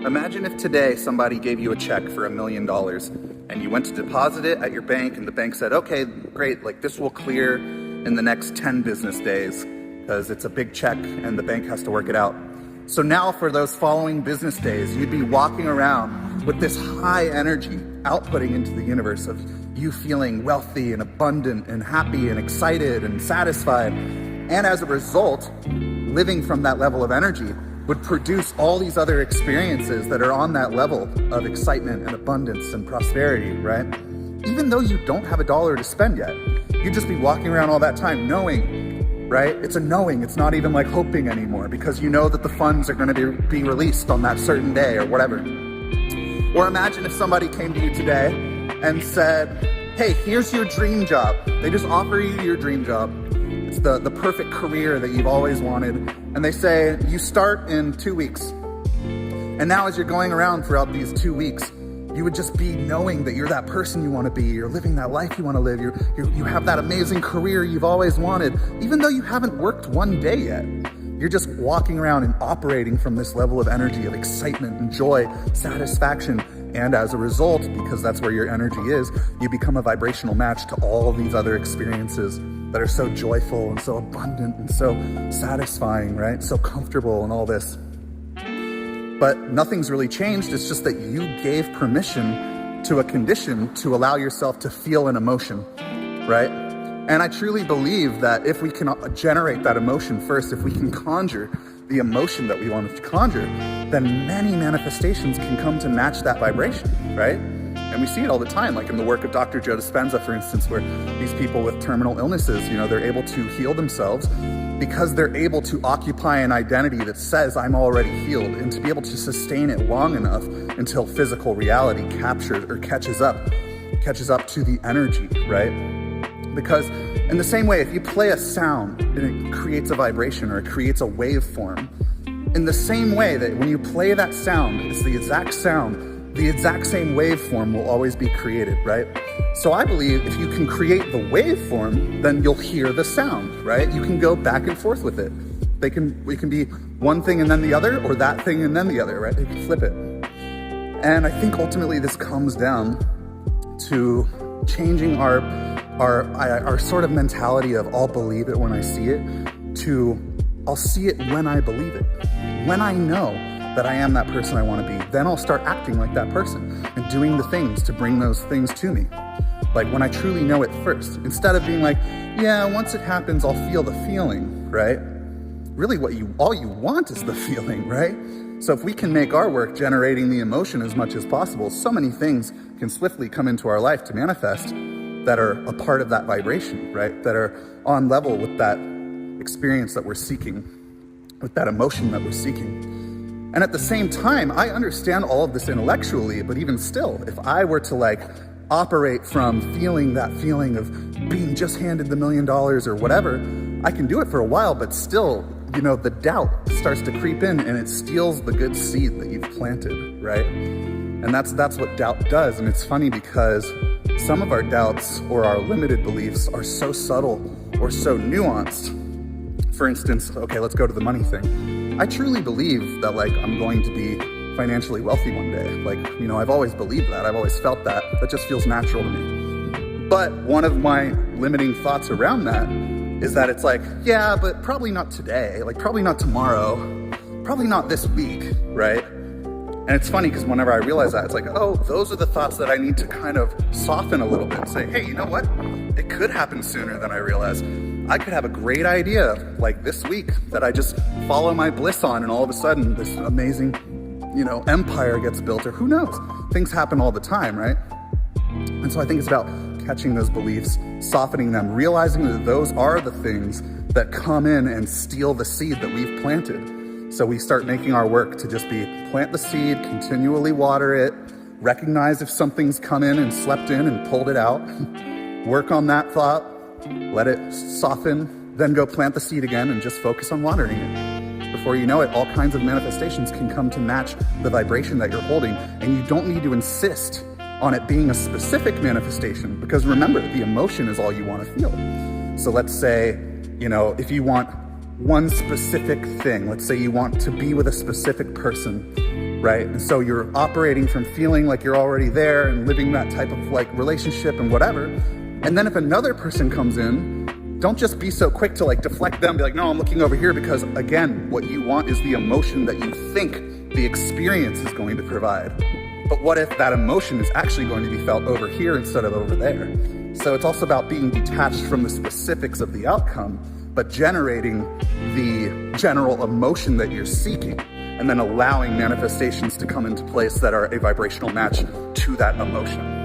Imagine if today somebody gave you a check for $1 million and you went to deposit it at your bank and the bank said, okay, great, like this will clear in the next 10 business days because it's a big check and the bank has to work it out. So now for those following business days, you'd be walking around with this high energy outputting into the universe of you feeling wealthy and abundant and happy and excited and satisfied. And as a result, living from that level of energy would produce all these other experiences that are on that level of excitement and abundance and prosperity, right? Even though you don't have a dollar to spend yet, you'd just be walking around all that time knowing, right? It's a knowing, it's not even like hoping anymore because you know that the funds are gonna be released on that certain day or whatever. Or imagine if somebody came to you today and said, hey, here's your dream job. They just offer you your dream job. It's the perfect career that you've always wanted. And they say, you start in 2 weeks. And now as you're going around throughout these 2 weeks, you would just be knowing that you're that person you want to be. You're living that life you want to live. You have that amazing career you've always wanted, even though you haven't worked one day yet. You're just walking around and operating from this level of energy of excitement and joy, satisfaction. And as a result, because that's where your energy is, you become a vibrational match to all these other experiences that are so joyful and so abundant and so satisfying, right? So comfortable and all this. But nothing's really changed. It's just that you gave permission to a condition to allow yourself to feel an emotion, right? And I truly believe that if we can generate that emotion first, if we can conjure the emotion that we want to conjure, then many manifestations can come to match that vibration, right? And we see it all the time, like in the work of Dr. Joe Dispenza, for instance, where these people with terminal illnesses, they're able to heal themselves because they're able to occupy an identity that says, I'm already healed, and to be able to sustain it long enough until physical reality captures or catches up to the energy, right? Because in the same way, if you play a sound and it creates a vibration or it creates a waveform, in the same way that when you play that sound, it's the exact sound, the exact same waveform will always be created, right? So I believe if you can create the waveform, then you'll hear the sound, right? You can go back and forth with it. We can be one thing and then the other, or that thing and then the other, right? You can flip it. And I think ultimately this comes down to changing our sort of mentality of I'll believe it when I see it to I'll see it when I believe it. When I know that I am that person I want to be, then I'll start acting like that person and doing the things to bring those things to me. Like when I truly know it first, instead of being like, yeah, once it happens, I'll feel the feeling, right? Really all you want is the feeling, right? So if we can make our work generating the emotion as much as possible, so many things can swiftly come into our life to manifest that are a part of that vibration, right? That are on level with that experience that we're seeking, with that emotion that we're seeking. And at the same time, I understand all of this intellectually, but even still, if I were to operate from feeling that feeling of being just handed the $1 million or whatever, I can do it for a while, but still, the doubt starts to creep in and it steals the good seed that you've planted, right? And that's what doubt does. And it's funny because some of our doubts or our limited beliefs are so subtle or so nuanced. For instance, okay, let's go to the money thing. I truly believe that I'm going to be financially wealthy one day. I've always believed that. I've always felt that. That just feels natural to me. But one of my limiting thoughts around that is that it's yeah, but probably not today. Probably not tomorrow. Probably not this week, right? And it's funny because whenever I realize that, it's oh, those are the thoughts that I need to kind of soften a little bit and say, hey, you know what? It could happen sooner than I realize. I could have a great idea this week that I just follow my bliss on, and all of a sudden this amazing, empire gets built, or who knows? Things happen all the time, right? And so I think it's about catching those beliefs, softening them, realizing that those are the things that come in and steal the seed that we've planted. So we start making our work to just be plant the seed, continually water it, recognize if something's come in and slept in and pulled it out, work on that thought, let it soften, then go plant the seed again and just focus on watering it. Before you know it, all kinds of manifestations can come to match the vibration that you're holding, and you don't need to insist on it being a specific manifestation, because remember, the emotion is all you want to feel. So let's say, if you want one specific thing, let's say you want to be with a specific person, right? And so you're operating from feeling like you're already there and living that type of like relationship and whatever. And then if another person comes in, don't just be so quick to like deflect them, be like, no, I'm looking over here, because again, what you want is the emotion that you think the experience is going to provide. But what if that emotion is actually going to be felt over here instead of over there? So it's also about being detached from the specifics of the outcome, but generating the general emotion that you're seeking, and then allowing manifestations to come into place that are a vibrational match to that emotion.